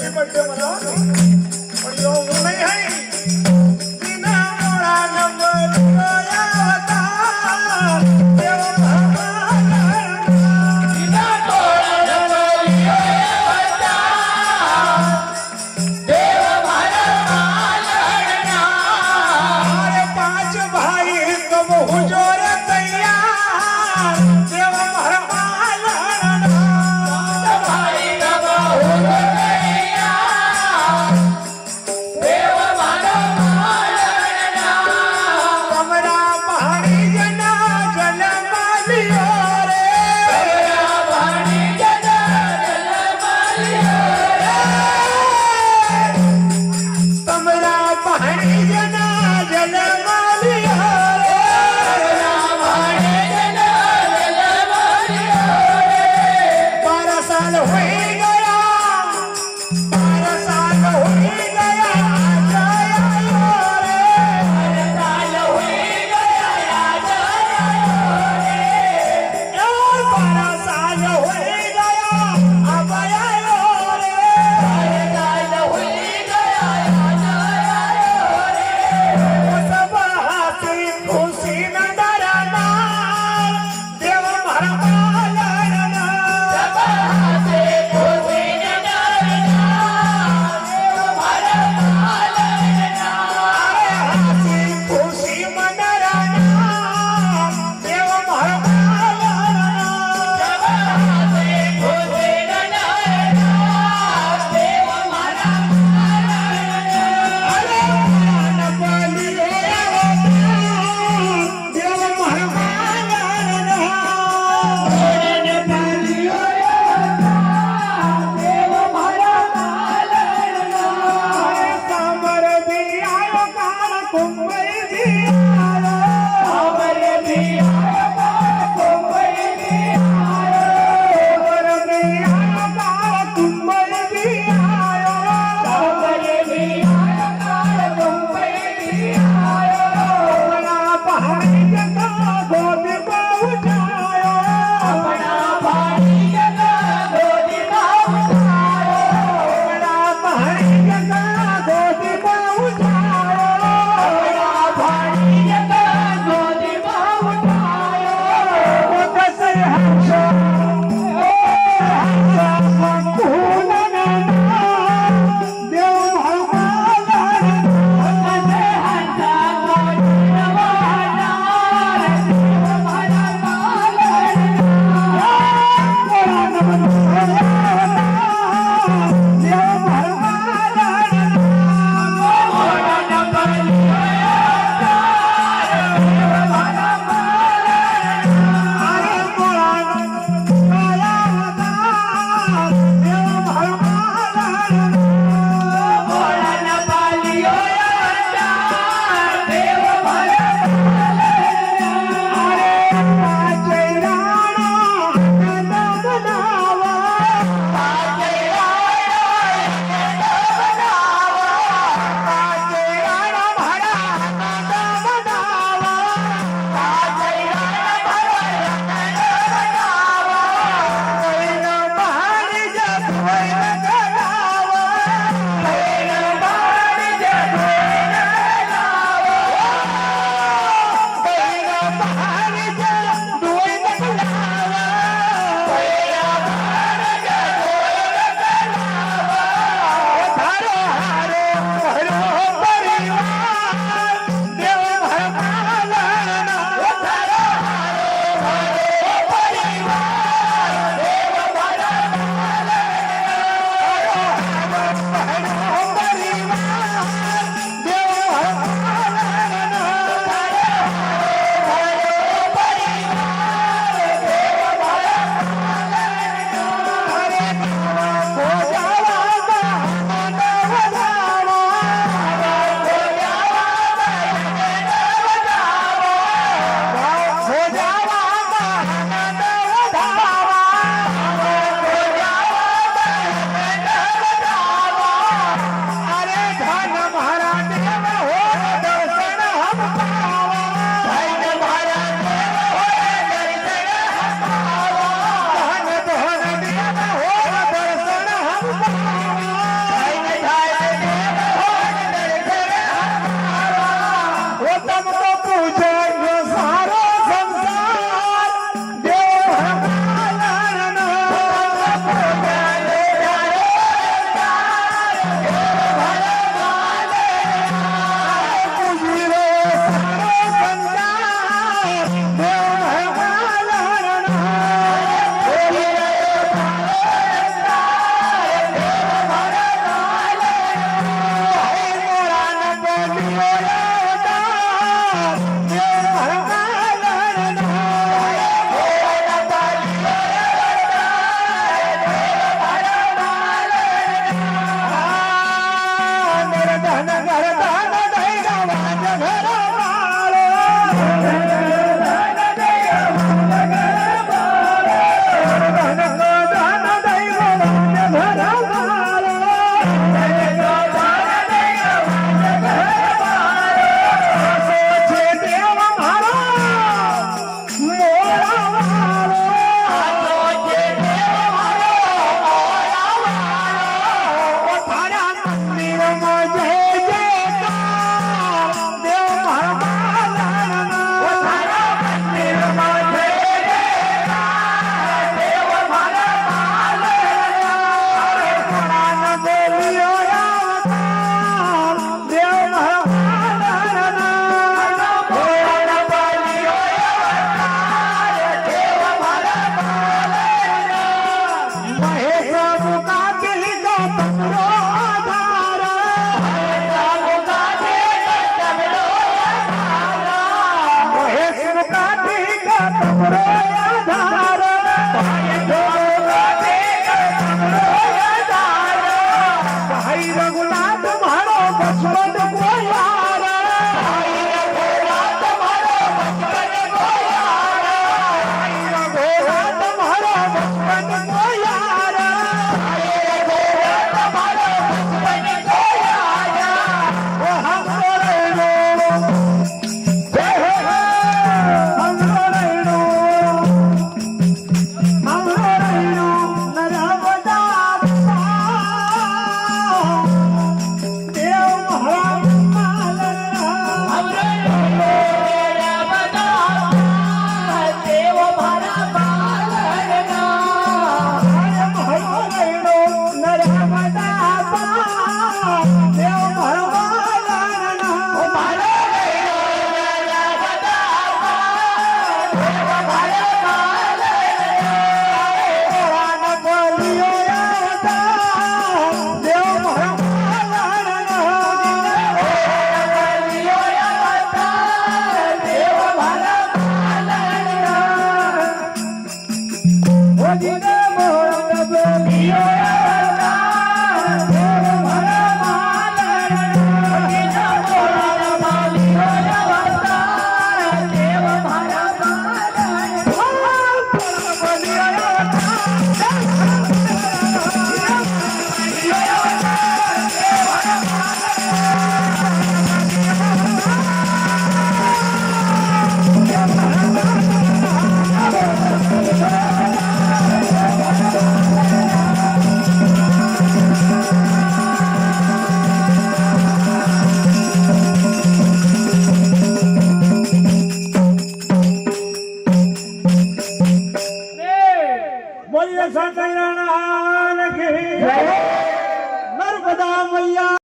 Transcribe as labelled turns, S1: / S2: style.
S1: Happy birthday मला पण योग नाही आहे बिना मोळा नंबर गोया होता देव
S2: बिना तोळा नंबर गोया होता देव मालवणा
S1: अरे पांच भाई कब हुजूर तैयार देव ધન ઘર ધન દઈ ગવાજ ઘર માળો ધન દઈ ગવાજ ઘર માળો ધન ધન દઈ ગવાજ ઘર માળો છે દેવ મારો મોરા વાળો તારા મંદિરમાં જય જયકાર દેવ મારા તારા મંદિરમાં જય જયકાર દેવ મારા બોલ્યો અવતાર દેવ મહેશ મુકાતિલ કો તમરો આધાર મહેશ મુકાતિલ કો તમરો આધાર ભાઈ રઘુનાથ મારો બચપન કો યાર ભાઈ રઘુનાથ મારો બચપન કો યાર ઓ હમરો રેણો જય હો હમરો રેણો નર્મદા દેવ બોલીએ સત્યનારાયણ કી જય. નર્મદા મૈયા